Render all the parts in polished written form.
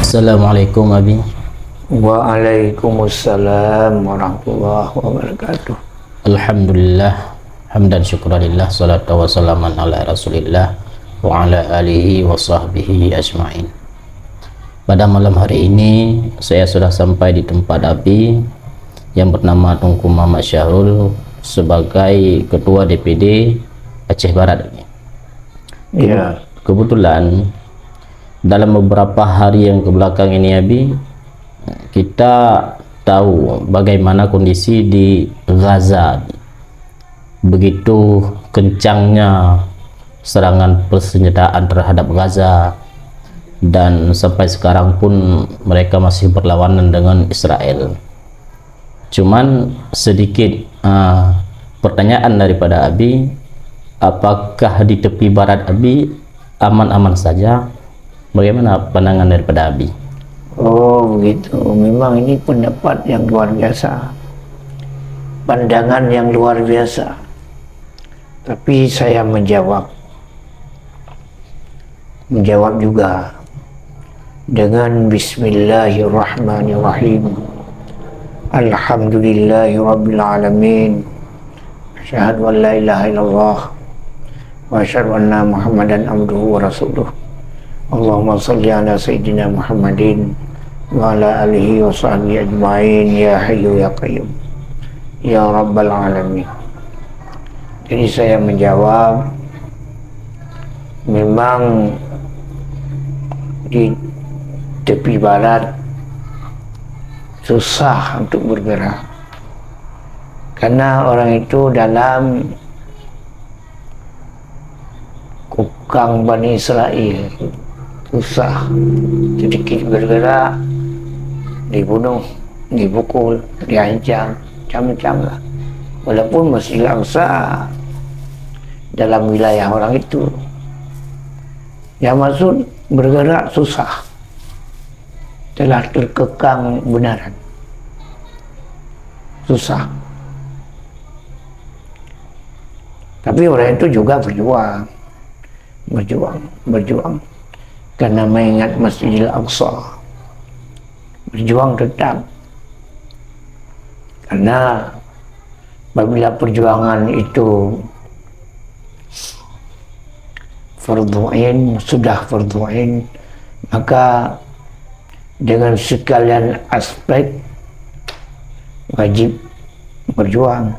Assalamualaikum Abi. Waalaikumsalam warahmatullahi wabarakatuh. Alhamdulillah, hamdan syukurillah, salatu wassalaman ala rasulillah wa ala alihi wa sahbihi ajma'in. Pada malam hari ini saya sudah sampai di tempat Abi yang bernama Tunku Muhammad Syahrul sebagai Ketua DPD Aceh Barat. Ya, Kebetulan dalam beberapa hari yang kebelakang ini Abi, kita tahu bagaimana kondisi di Gaza. Begitu kencangnya serangan persenjataan terhadap Gaza, dan sampai sekarang pun mereka masih berlawanan dengan Israel. Cuman sedikit pertanyaan daripada Abi, apakah di tepi barat Abi aman-aman saja? Bagaimana pandangan daripada Abi? oh begitu. Memang ini pendapat yang luar biasa, pandangan yang luar biasa. Tapi saya menjawab juga dengan Bismillahirrahmanirrahim. Alhamdulillahirabbil alamin. Asyhadu an la ilaha illallah wa asyhadu anna Muhammadan abduhu wa rasuluh. Allahumma salli ala sayyidina Muhammadin wa ala alihi wa sahbihi ajma'in ya hayyu ya qayyum ya rabbal alamin. Jadi saya menjawab, memang di tepi barat susah untuk bergerak karena orang itu dalam kukang Bani Israel. Susah, sedikit bergerak dibunuh, dipukul, diancam, macam-macam lah. Walaupun Masjidil Aqsa dalam wilayah orang itu, yang maksud bergerak susah, telah terkekang benaran, susah. Tapi orang itu juga berjuang karena mengingat Masjidil Aqsa, berjuang tetap. Karena apabila perjuangan itu sudah fardhu ain, maka dengan sekalian aspek wajib berjuang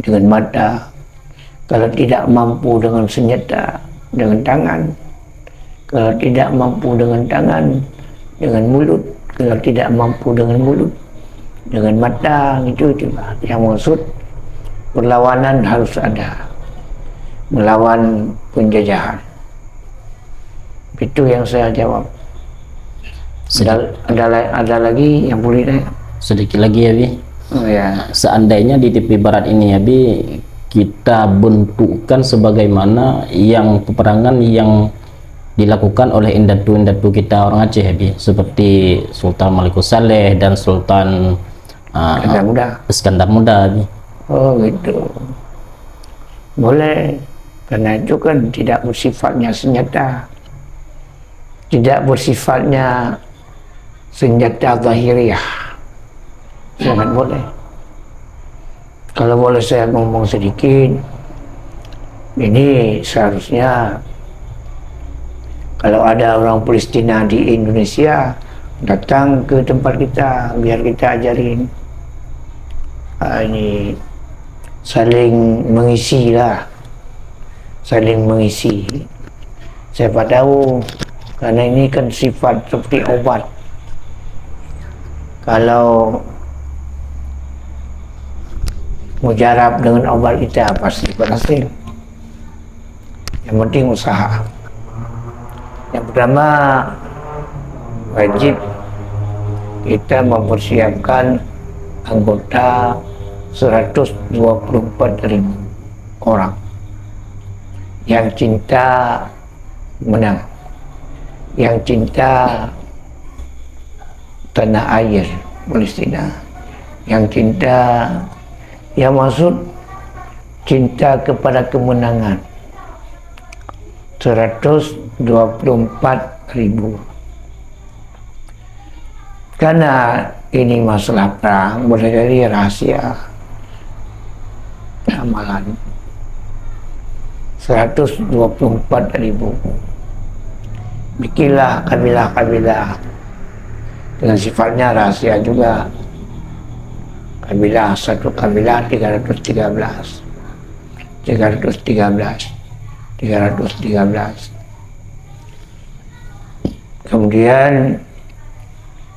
dengan mata. Kalau tidak mampu dengan senjata, dengan tangan. Kalau tidak mampu dengan tangan, dengan mulut. Kalau tidak mampu dengan mulut, dengan mata. Itu yang maksud perlawanan harus ada, melawan penjajahan. Itu yang saya jawab. Ada lagi yang boleh tanya? Sedikit lagi Abi. Oh ya. Seandainya di tepi barat ini Abi, kita bentukkan sebagaimana yang peperangan yang dilakukan oleh indatu-indatu kita orang Aceh Abi, seperti Sultan Malikus Saleh dan Sultan Iskandar Muda Abi. Oh gitu, boleh, karena itu kan tidak bersifatnya senjata, tidak bersifatnya senjata zahiriah, sangat boleh. Kalau boleh saya ngomong sedikit, ini seharusnya kalau ada orang Palestina di Indonesia datang ke tempat kita, biar kita ajarin. Ini saling mengisi lah, saling mengisi. Siapa tahu, karena ini kan sifat seperti obat. Kalau mujarab dengan obat kita pasti berhasil. Yang penting usaha. Yang pertama, wajib kita mempersiapkan anggota 124.000 orang yang cinta menang, yang cinta tanah air Palestina, yang cinta, yang maksud cinta kepada kemenangan. 124.000. Karena ini masalah perang, boleh jadi rahasia amalan 124.000. Bikinlah kabilah-kabilah dengan sifatnya rahasia juga. Satu kabilah 313. Kemudian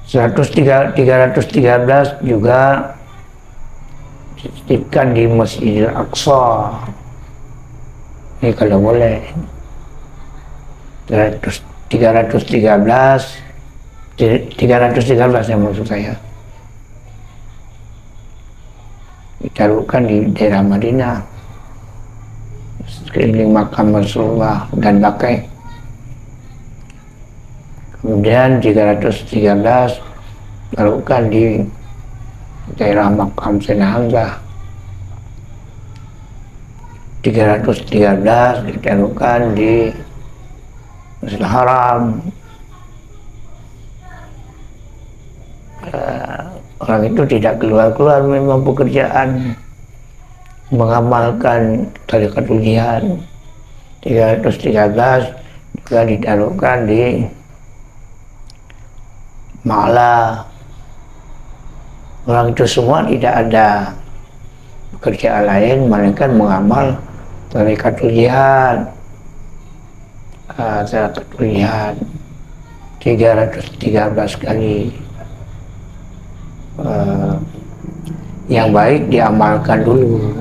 313 juga dititipkan di Masjidil Aqsa. Ini kalau boleh. 313 yang maksud saya ditaruhkan di daerah Madinah, sekeliling makam Rasulullah dan Baqi'. Kemudian 313 taruhkan di daerah makam Sayyidina Hamzah. 313 ditaruhkan di Masjidil Haram. Orang itu tidak keluar-keluar, memang pekerjaan mengamalkan tarikatul jihad. 313 juga ditaruhkan di Ma'la. Orang itu semua tidak ada pekerjaan lain melainkan mengamal tarikatul jihad. 313 kali. Yang baik diamalkan dulu.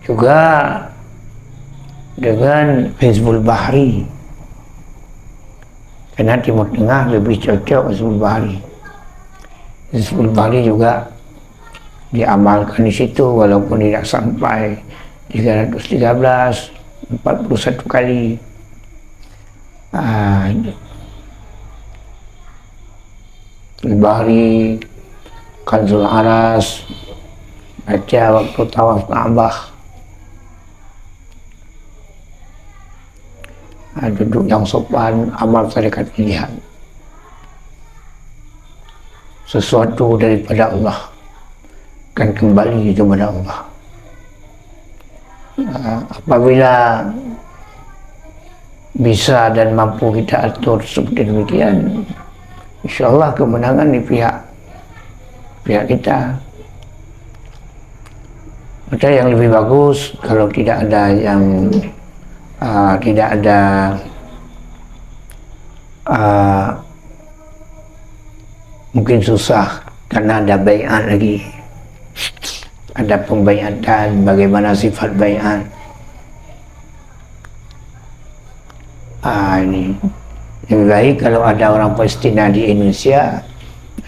Juga dengan Hizbul Bahri, karena Timur Tengah lebih cocok Hizbul Bahri. Hizbul Bahri juga diamalkan di situ walaupun tidak sampai 313, 41 kali. Bahri, Kanzul Aras, baca waktu tawaf Ka'bah. Duduk yang sopan, amal tarekat jihad. Sesuatu daripada Allah akan kembali kepada Allah. Apabila bisa dan mampu kita atur seperti demikian, insyaallah kemenangan di pihak kita. Maka yang lebih bagus kalau tidak ada mungkin susah karena ada bai'at lagi, ada pembai'atan, bagaimana sifat bai'at. Ini lebih baik kalau ada orang Palestina di Indonesia,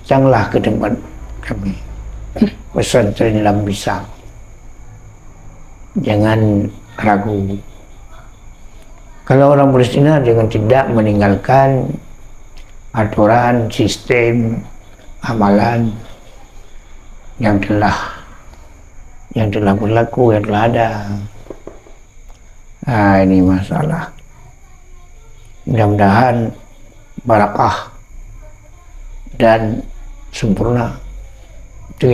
datanglah ke tempat kami, pesantren Lampisang. Jangan ragu. Kalau orang Palestina dengan tidak meninggalkan aturan, sistem, amalan yang telah berlaku, yang telah ada. Ini masalah. Mudah-mudahan barakah dan sempurna. Itu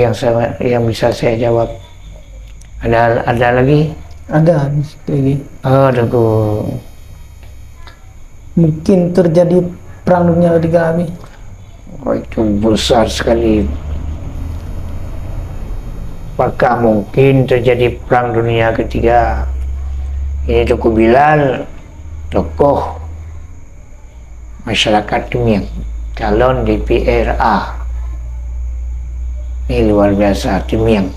yang bisa saya jawab. Ada lagi? Ada lagi. Tentu. Mungkin terjadi perang dunia ketiga kami. Itu besar sekali. Apakah mungkin terjadi perang dunia ketiga? Ini Tuku Bilal, tokoh masyarakat Temiang, calon DPRA. Ini luar biasa, Temiang,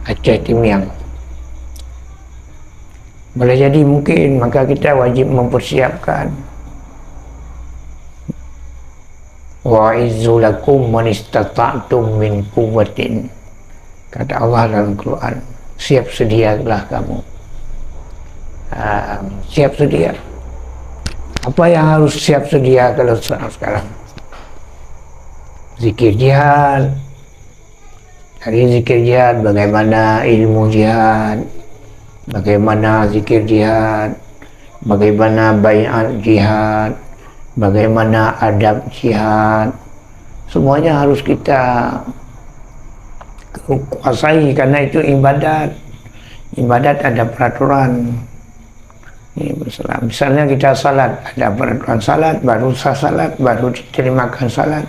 Aceh Temiang. Boleh jadi mungkin, maka kita wajib mempersiapkan. Wa'izzu lakum man istata'tum min quwwatin. Kata Allah dalam Quran, siap sedialah kamu. Siap sedia. Apa yang harus siap sedia kalau sekarang? Zikir jihad. Dari zikir jihad, bagaimana ilmu jihad, bagaimana zikir jihad, bagaimana bai'at jihad, bagaimana adab jihad, semuanya harus kita kuasai karena itu ibadat. Ibadat ada peraturan. Misalnya kita salat, ada peraturan salat, baru sah salat, baru diterimakan salat,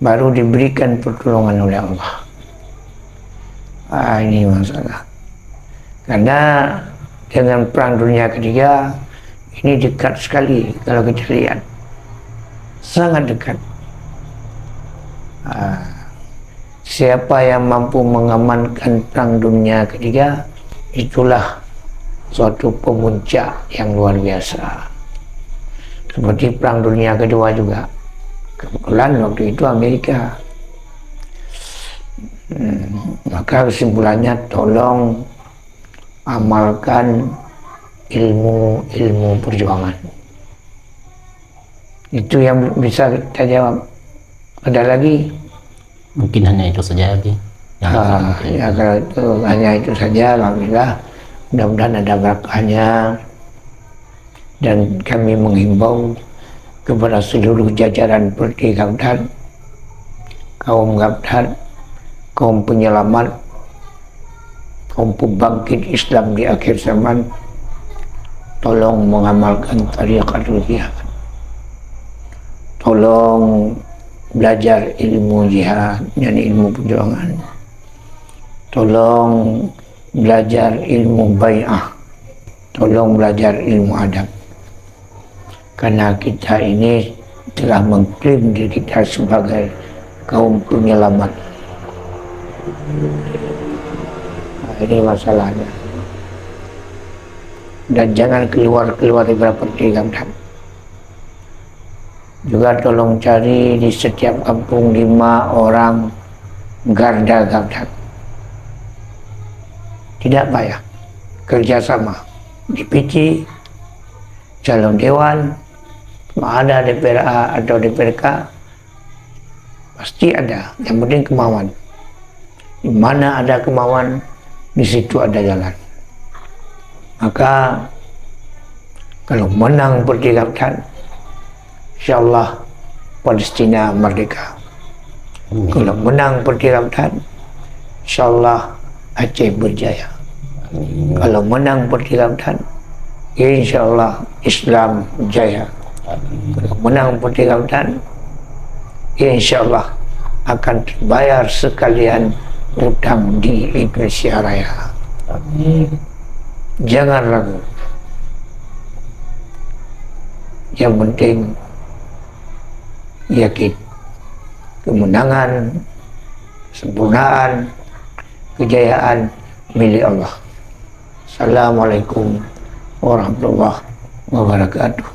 baru diberikan pertolongan oleh Allah. Ini masalah. Karena dengan perang dunia ketiga ini dekat sekali kalau kita lihat, sangat dekat. Siapa yang mampu mengamankan perang dunia ketiga, itulah suatu pemuncak yang luar biasa. Seperti perang dunia kedua juga, kebetulan waktu itu Amerika. Maka kesimpulannya, tolong amalkan ilmu perjuangan. Itu yang bisa kita jawab. Ada lagi? Mungkin hanya itu saja lagi. Ya, kalau itu hanya itu saja, alhamdulillah. Mudah-mudahan ada berkahnya. Dan kami menghimbau kepada seluruh jajaran Parti Gabdat, kaum Gabdat, kaum penyelamat, kaum pembangkit Islam di akhir zaman, tolong mengamalkan tariqatul jihad. Tolong belajar ilmu jihad, yakni ilmu perjuangan. Tolong belajar ilmu bai'ah. Tolong belajar ilmu adab. Karena kita ini telah mengklaim diri kita sebagai kaum penyelamat. Ini masalahnya. Dan jangan keluar-keluar dari Parti Gabdat. Juga tolong cari di setiap kampung 5 orang garda Gabdat. Tidak payah, kerjasama, DPC, calon dewan, ada DPRA atau DPRK, pasti ada. Yang penting kemauan. Di mana ada kemauan, di situ ada jalan. Maka kalau menang Parti Gabdat, insyaallah Palestina merdeka. Kalau menang Parti Gabdat, insyaallah Aceh berjaya. Kalau menang Parti Gabdat, insyaallah Islam jaya. Kalau menang Parti Gabdat, insyaallah akan terbayar sekalian utang di Indonesia Raya. Jangan ragu. Yang penting yakin kemenangan, kesempurnaan, kejayaan milik Allah. Assalamualaikum warahmatullahi wabarakatuh.